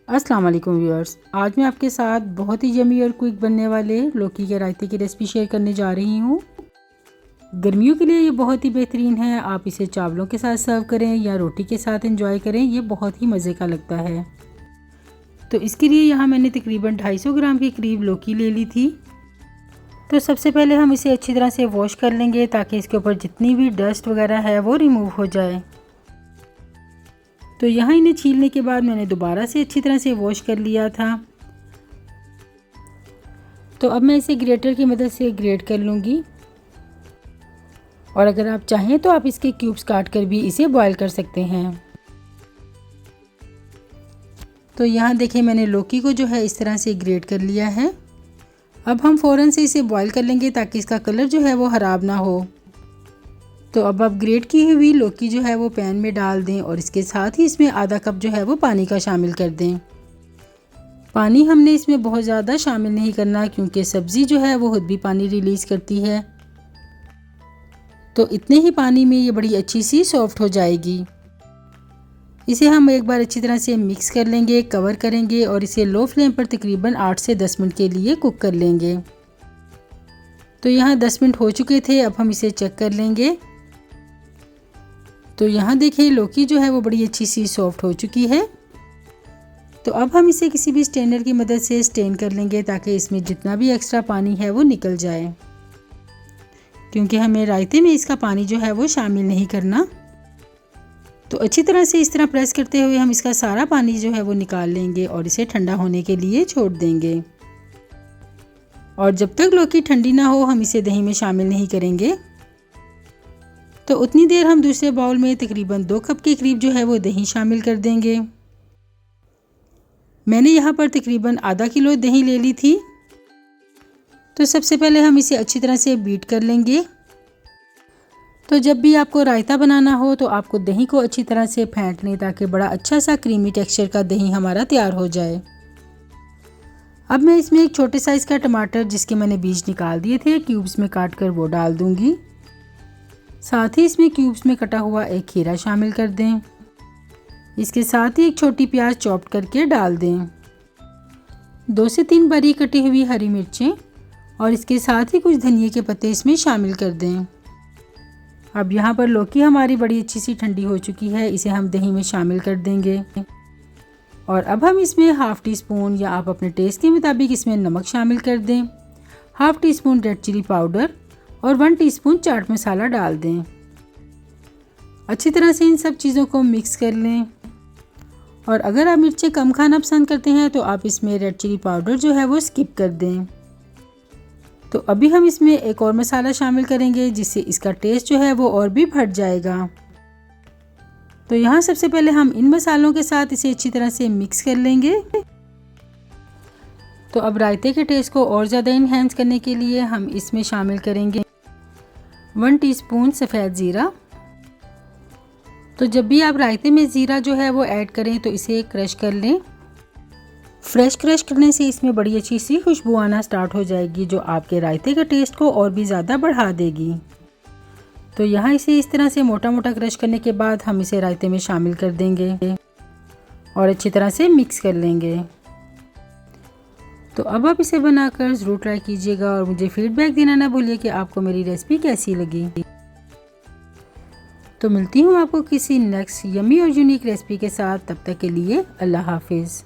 अस्सलाम वालेकुम व्यूअर्स, आज मैं आपके साथ बहुत ही यमी और क्विक बनने वाले लौकी के रायते की रेसिपी शेयर करने जा रही हूँ। गर्मियों के लिए ये बहुत ही बेहतरीन है। आप इसे चावलों के साथ सर्व करें या रोटी के साथ एंजॉय करें, ये बहुत ही मज़े का लगता है। तो इसके लिए यहाँ मैंने तकरीबन 250 ग्राम के करीब लौकी ले ली थी। तो सबसे पहले हम इसे अच्छी तरह से वॉश कर लेंगे ताकि इसके ऊपर जितनी भी डस्ट वगैरह है वो रिमूव हो जाए। तो यहाँ इन्हें छीलने के बाद मैंने दोबारा से अच्छी तरह से वॉश कर लिया था। तो अब मैं इसे ग्रेटर की मदद से ग्रेट कर लूँगी, और अगर आप चाहें तो आप इसके क्यूब्स काट कर भी इसे बॉईल कर सकते हैं। तो यहाँ देखें, मैंने लौकी को जो है इस तरह से ग्रेट कर लिया है। अब हम फ़ौरन से इसे बॉईल कर लेंगे ताकि इसका कलर जो है वो ख़राब ना हो। तो अब आप ग्रेट की हुई लौकी जो है वो पैन में डाल दें और इसके साथ ही इसमें आधा कप जो है वो पानी का शामिल कर दें। पानी हमने इसमें बहुत ज़्यादा शामिल नहीं करना क्योंकि सब्ज़ी जो है वो खुद भी पानी रिलीज़ करती है। तो इतने ही पानी में ये बड़ी अच्छी सी सॉफ्ट हो जाएगी। इसे हम एक बार अच्छी तरह से मिक्स कर लेंगे, कवर करेंगे और इसे लो फ्लेम पर तकरीबन 8 से 10 मिनट के लिए कुक कर लेंगे। तो यहाँ 10 मिनट हो चुके थे, अब हम इसे चेक कर लेंगे। तो यहाँ देखिए, लौकी जो है वो बड़ी अच्छी सी सॉफ्ट हो चुकी है। तो अब हम इसे किसी भी स्ट्रेनर की मदद से स्ट्रेन कर लेंगे ताकि इसमें जितना भी एक्स्ट्रा पानी है वो निकल जाए, क्योंकि हमें रायते में इसका पानी जो है वो शामिल नहीं करना। तो अच्छी तरह से इस तरह प्रेस करते हुए हम इसका सारा पानी जो है वो निकाल लेंगे और इसे ठंडा होने के लिए छोड़ देंगे। और जब तक लौकी ठंडी ना हो हम इसे दही में शामिल नहीं करेंगे। तो उतनी देर हम दूसरे बाउल में तकरीबन 2 कप के करीब जो है वो दही शामिल कर देंगे। मैंने यहाँ पर तकरीबन आधा किलो दही ले ली थी। तो सबसे पहले हम इसे अच्छी तरह से बीट कर लेंगे। तो जब भी आपको रायता बनाना हो तो आपको दही को अच्छी तरह से फेंट लें ताकि बड़ा अच्छा सा क्रीमी टेक्सचर का दही हमारा तैयार हो जाए। अब मैं इसमें एक छोटे साइज़ का टमाटर, जिसके मैंने बीज निकाल दिए थे, क्यूब्स में काट कर वो डाल दूँगी। साथ ही इसमें क्यूब्स में कटा हुआ एक खीरा शामिल कर दें। इसके साथ ही एक छोटी प्याज चॉप करके डाल दें। 2 से 3 बारीक कटी हुई हरी मिर्चें और इसके साथ ही कुछ धनिए के पत्ते इसमें शामिल कर दें। अब यहाँ पर लौकी हमारी बड़ी अच्छी सी ठंडी हो चुकी है, इसे हम दही में शामिल कर देंगे। और अब हम इसमें हाफ़ टी स्पून या आप अपने टेस्ट के मुताबिक इसमें नमक शामिल कर दें, half teaspoon red chilli powder और 1 टीस्पून चाट मसाला डाल दें। अच्छी तरह से इन सब चीज़ों को मिक्स कर लें। और अगर आप मिर्चें कम खाना पसंद करते हैं तो आप इसमें रेड चिली पाउडर जो है वो स्किप कर दें। तो अभी हम इसमें एक और मसाला शामिल करेंगे जिससे इसका टेस्ट जो है वो और भी बढ़ जाएगा। तो यहाँ सबसे पहले हम इन मसालों के साथ इसे अच्छी तरह से मिक्स कर लेंगे। तो अब रायते के टेस्ट को और ज़्यादा इन्हेंस करने के लिए हम इसमें शामिल करेंगे 1 टीस्पून सफ़ेद ज़ीरा। तो जब भी आप रायते में ज़ीरा जो है वो ऐड करें तो इसे क्रश कर लें। फ्रेश क्रश करने से इसमें बड़ी अच्छी सी खुशबू आना स्टार्ट हो जाएगी जो आपके रायते के टेस्ट को और भी ज़्यादा बढ़ा देगी। तो यहाँ इसे इस तरह से मोटा मोटा क्रश करने के बाद हम इसे रायते में शामिल कर देंगे और अच्छी तरह से मिक्स कर लेंगे। तो अब आप इसे बनाकर ज़रूर ट्राई कीजिएगा और मुझे फीडबैक देना ना भूलिए कि आपको मेरी रेसिपी कैसी लगी। तो मिलती हूँ आपको किसी नेक्स्ट यमी और यूनिक रेसिपी के साथ। तब तक के लिए अल्लाह हाफिज़।